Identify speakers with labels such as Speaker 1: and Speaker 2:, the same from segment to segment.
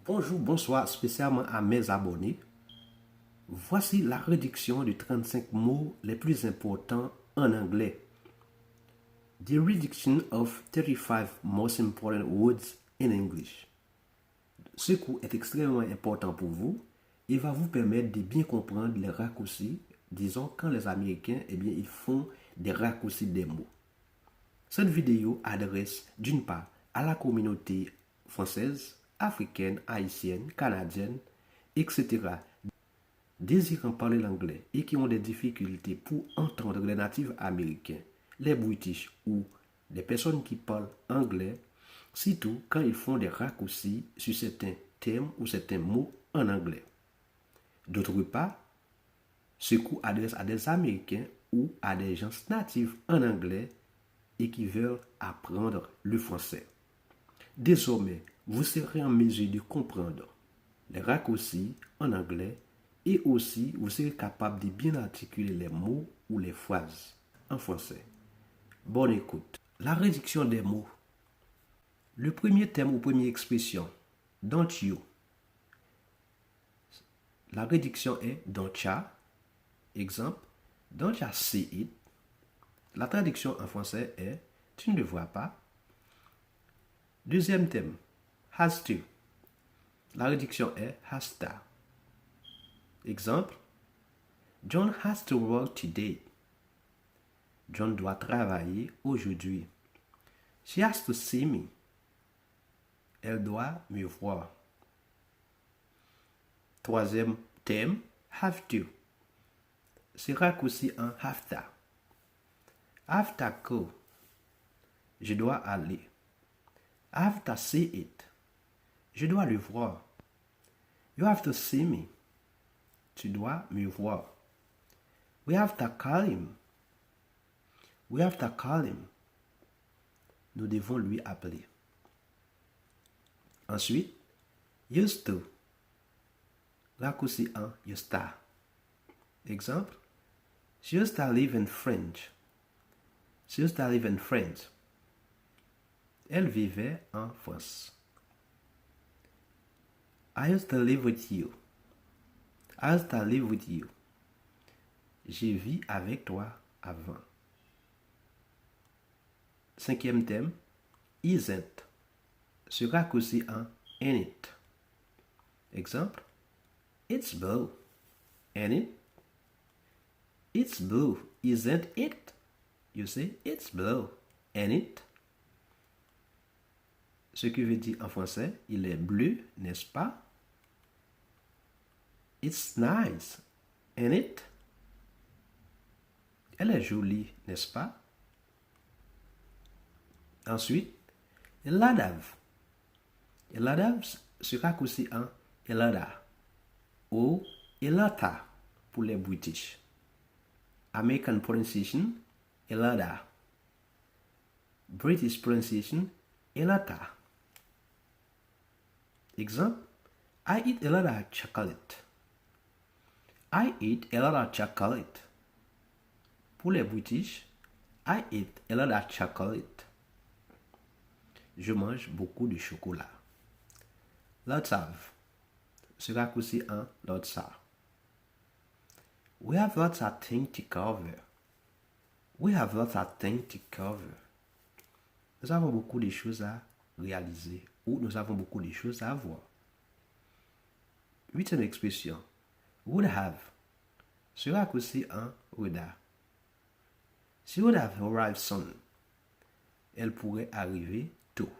Speaker 1: Bonjour, bonsoir, spécialement à mes abonnés. Voici la réduction de 35 mots les plus importants en anglais. The reduction of 35 most important words in English. Ce cours est extrêmement important pour vous et va vous permettre de bien comprendre les raccourcis, disons quand les Américains, ils font des raccourcis des mots. Cette vidéo adresse d'une part à la communauté française, africaine, haïtienne, canadienne, etc. désirant parler l'anglais et qui ont des difficultés pour entendre les natifs américains, les British ou les personnes qui parlent anglais, surtout quand ils font des raccourcis sur certains termes ou certains mots en anglais. D'autre part, ce cours adresse à des Américains ou à des gens natifs en anglais et qui veulent apprendre le français. Désormais, vous serez en mesure de comprendre les raccourcis en anglais et aussi vous serez capable de bien articuler les mots ou les phrases en français. Bonne écoute. La réduction des mots. Le premier terme ou première expression, don't you. La réduction est don't ya. Exemple, don't ya see it. La traduction en français est tu ne le vois pas. Deuxième thème, has to. La réduction est has to. Exemple, John has to work today. John doit travailler aujourd'hui. She has to see me. Elle doit me voir. Troisième thème, have to. C'est raccourci en have to. Have to go. Je dois aller. Have to see it. Je dois le voir. You have to see me. Tu dois me voir. We have to call him. We have to call him. Nous devons lui appeler. Ensuite, used to. Raccourci en used to. Exemple, she used to live in France. She used to live in France. Elle vivait en France. I used to live with you. I used to live with you. J'ai vis avec toi avant. Cinquième thème, isn't. Se raccourci en ain't it. Exemple, it's blue. Ain't it? It's blue, isn't it? You say, it's blue, ain't it? Ce qui veut dire en français, il est bleu, n'est-ce pas? It's nice, ain't it? Elle est jolie, n'est-ce pas? Ensuite, eladav. Eladav se raccourci en elada ou elata pour les British. American pronunciation, elada. British pronunciation, elata. Exemple, I eat a lot of chocolate. I eat a lot of chocolate. Pour les British, I eat a lot of chocolate. Je mange beaucoup de chocolat. Lots of se raccourci en lots of. We have lots of things to cover. We have lots of things to cover. Nous avons beaucoup de choses à réaliser ou nous avons beaucoup de choses à voir. Huitième expression, would have, se raccourci en would have. She would have arrived soon. Elle pourrait arriver tôt.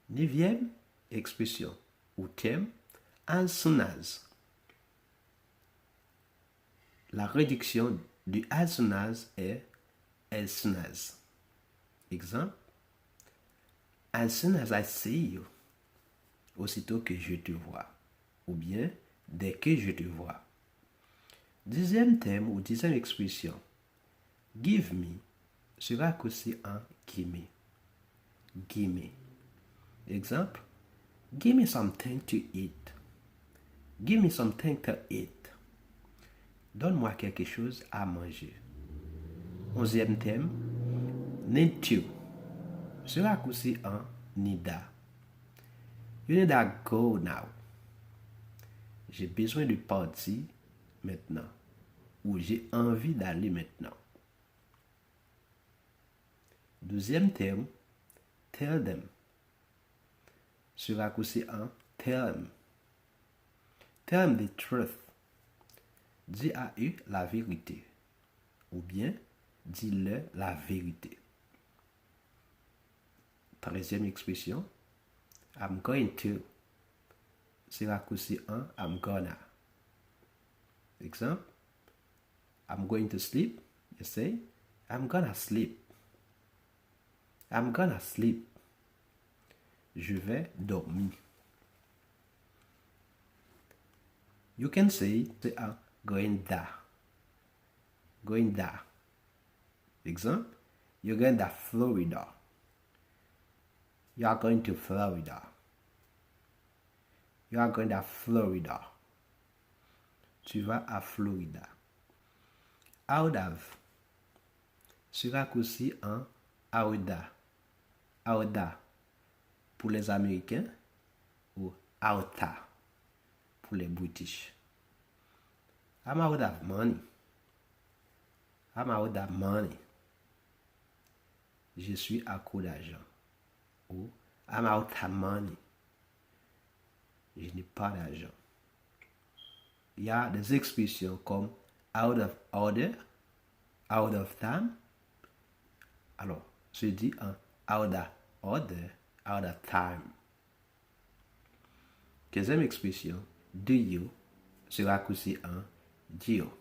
Speaker 1: Neuvième expression ou thème, as soon as. La réduction du as soon as est as soon as. Exemple, as soon as I see you. Aussitôt que je te vois. Ou bien, dès que je te vois. Dixième thème ou dixième expression. Give me se raccourci en gimme. Gimme. Exemple, give me something to eat. Give me something to eat. Donne-moi quelque chose à manger. Onzième thème, need to se raccourci en nida. You need to go now. J'ai besoin de partir maintenant. Ou j'ai envie d'aller maintenant. Deuxième terme, tell them. Ce raccourci en tell them. Tell them the truth. Dis à eux la vérité. Ou bien, dis-leur la vérité. Troisième expression, I'm going to. C'est raccourci en I'm gonna. Exemple, I'm going to sleep. You say, I'm gonna sleep. I'm gonna sleep. Je vais dormir. You can say, I'm going there. Going there. Example, you're going to Florida. You are going to Florida. You are going to Florida. Tu vas à Florida. Out of. Ce raccourci en outa. Outa pour les Américains ou outa pour les British. I'm out of money. I'm out of money. Je suis à court d'argent. Ou I'm out of money. Je n'ai pas d'argent. Il y a des expressions comme out of order, out of time. Alors, je dis en out of order, out of time. 15e expression, do you se raccourci en do.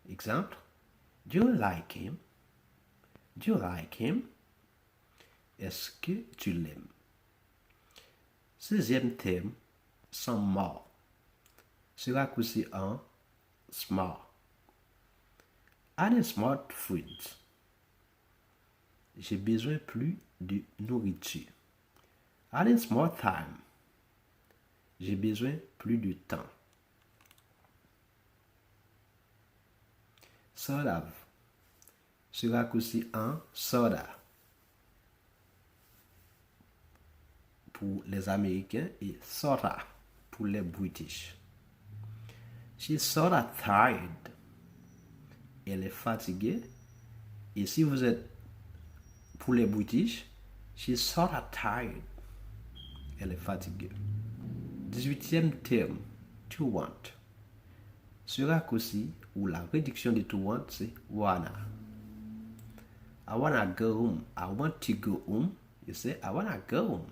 Speaker 1: Exemple, do you like him? Do you like him? Est-ce que tu l'aimes? 16e thème, some more. Se raccourci en small. Add smart foods. J'ai besoin plus de nourriture. Add more time. J'ai besoin plus de temps. Sort of. Se raccourci en soda. Pour les Américains et sorta pour les British. She's sorta tired. Elle est fatiguée. Et si vous êtes pour les British, she's sorta tired. Elle est fatiguée. 18e terme, to want. Ce raccourci ou la réduction de to want, c'est wanna. I wanna go home. I want to go home. You say, I wanna go home.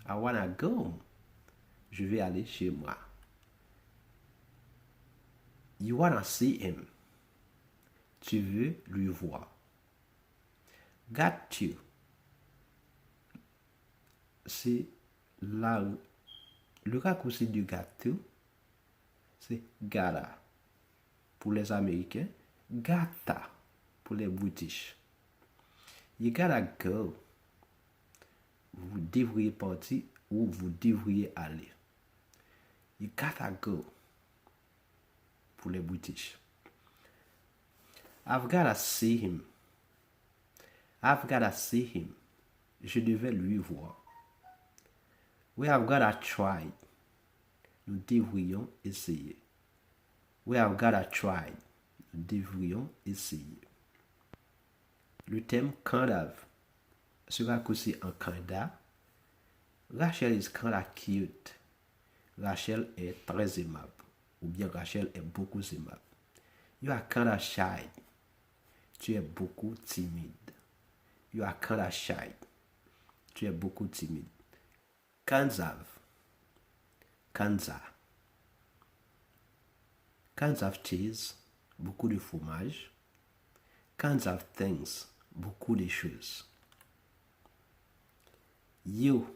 Speaker 1: I wanna go home. Je vais aller chez moi. You wanna see him. Tu veux lui voir. Got to. C'est là où le raccourci du got to, c'est gotta pour les Américains, gotta pour les British. You gotta go. Vous devriez partir ou vous devriez aller. You gotta go pour les British. I've gotta see him. I've gotta see him. Je devais lui voir. We have gotta try. Nous devrions essayer. We have gotta try. Nous devrions essayer. Le thème kind of se raccourci en kinda. Rachel is kinda cute. Rachel est très aimable. Ou bien Rachel est beaucoup aimable. You are kinda shy. Tu es beaucoup timide. You are kinda shy. Tu es beaucoup timide. Kinds of. Kanza. Kinds of cheese. Beaucoup de fromage. Kinds of things. Beaucoup de choses. You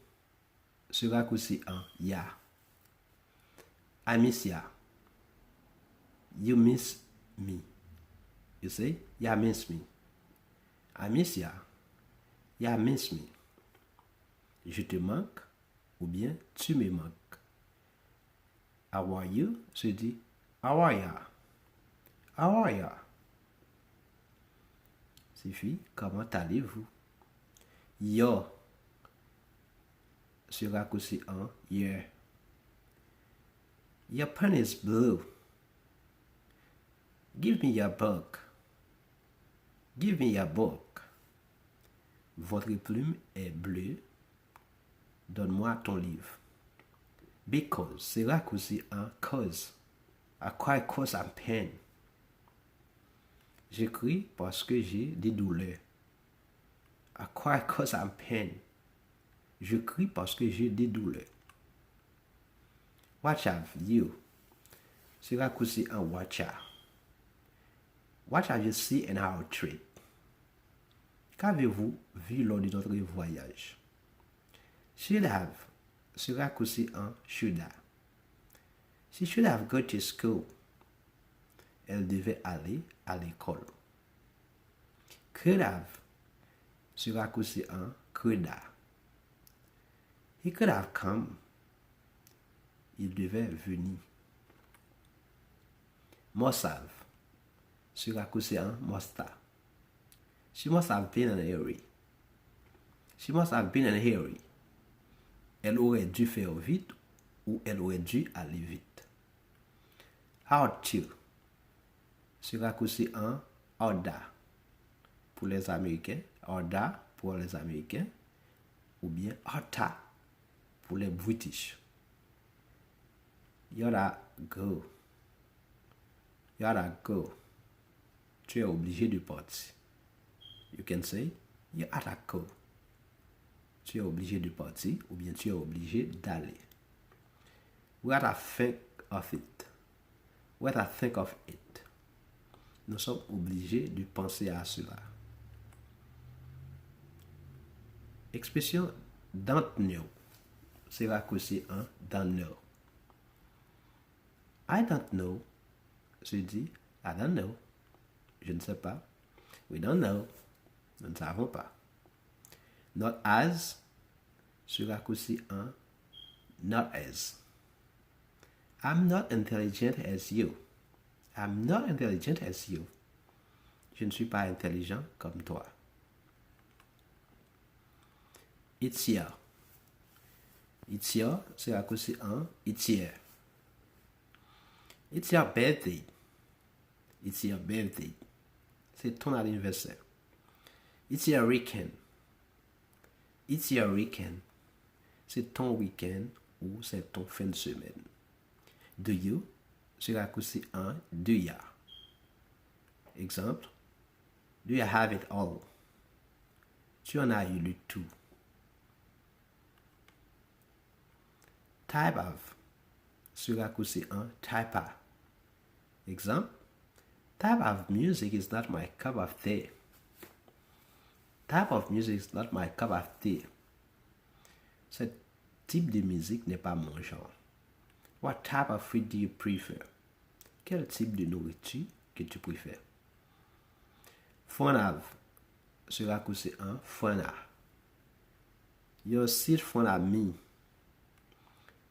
Speaker 1: se raccourci en ya. I miss ya. You miss me. You say, ya miss me. I miss ya. Ya miss me. Je te manque ou bien tu me manques. How are you se dit how are ya. How are ya. Suffit comment allez-vous. Your ce raccourci en your. Your pen is blue. Give me your book. Give me your book. Votre plume est bleue. Donne-moi ton livre. Because, c'est raccourci en cause. I cry cause I'm pain. J'écris parce que j'ai des douleurs. I cry cause I'm pain. Je crie parce que j'ai des douleurs. What have you? C'est raccourci en what have. What have you seen in our trip? Qu'avez-vous vu lors de notre voyage? Should have. C'est raccourci en should have. She should have gone to school. Elle devait aller à l'école. Could have. C'est raccourci en could have. He could have come. Il devait venir. Must have. C'est raccourci en must have. She must have been in a hurry. She must have been in a hurry. Elle aurait dû faire vite ou elle aurait dû aller vite. Ought to. C'est raccourci en oughta pour les Américains, oughta pour les Américains, ou bien oughta pour les British. You oughta go. You oughta go. Tu es obligé de partir. You can say, you oughta go. Tu es obligé de partir ou bien tu es obligé d'aller. We oughta think of it. We oughta think of it. Nous sommes obligés de penser à cela. Expression don't know. C'est raccourci en don't know. I don't know. Je dis I don't know. Je ne sais pas. We don't know. Nous ne savons pas. Not as. C'est raccourci en not as. I'm not intelligent as you. I'm not intelligent as you. Je ne suis pas intelligent comme toi. It's here. It's here, c'est raccourci en it's here. It's your birthday. It's your birthday. C'est ton anniversaire. It's your weekend. It's your weekend. C'est ton week-end ou c'est ton fin de semaine. Do you? C'est raccourci en do ya. Exemple. Do you have it all? Tu en as eu le tout. Type of. C'est raccourci en type of. Exemple. Type of music is not my cup of tea. Type of music is not my cup of tea. Ce type de musique n'est pas mon genre. What type of food do you prefer? Quel type de nourriture que tu préfères? Fun of. C'est raccourci en fun of. You sit fun of me.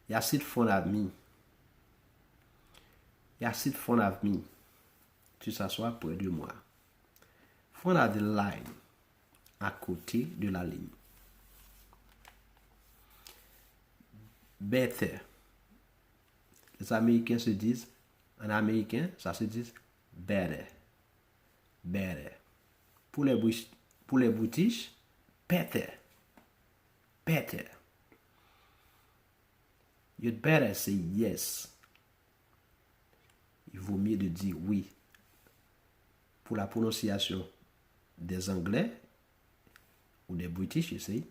Speaker 1: You sit fun of me. You sit fun of me. Tu s'assois près de moi. Fun of the line. À côté de la ligne. Better. Les Américains se disent, en américain, ça se dit better. Better. Pour les British, better. Better. You'd better say yes. Il vaut mieux de dire oui. Pour la prononciation des Anglais ou des British, you say,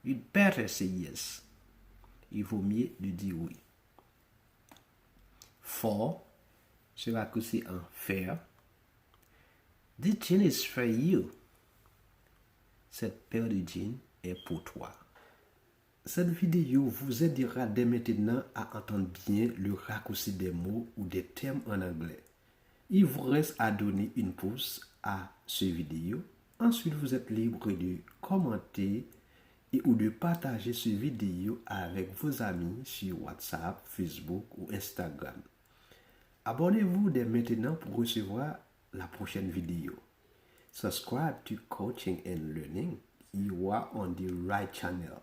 Speaker 1: you'd better say yes. Il vaut mieux de dire oui. For c'est raccourci en fair. This jean is for you. Cette paire de jeans est pour toi. Cette vidéo vous aidera dès maintenant à entendre bien le raccourci des mots ou des termes en anglais. Il vous reste à donner une pouce à cette vidéo. Ensuite, vous êtes libre de commenter et ou de partager cette vidéo avec vos amis sur WhatsApp, Facebook ou Instagram. Abonnez-vous dès maintenant pour recevoir la prochaine vidéo. Subscribe to Coaching and Learning. You are on the right channel.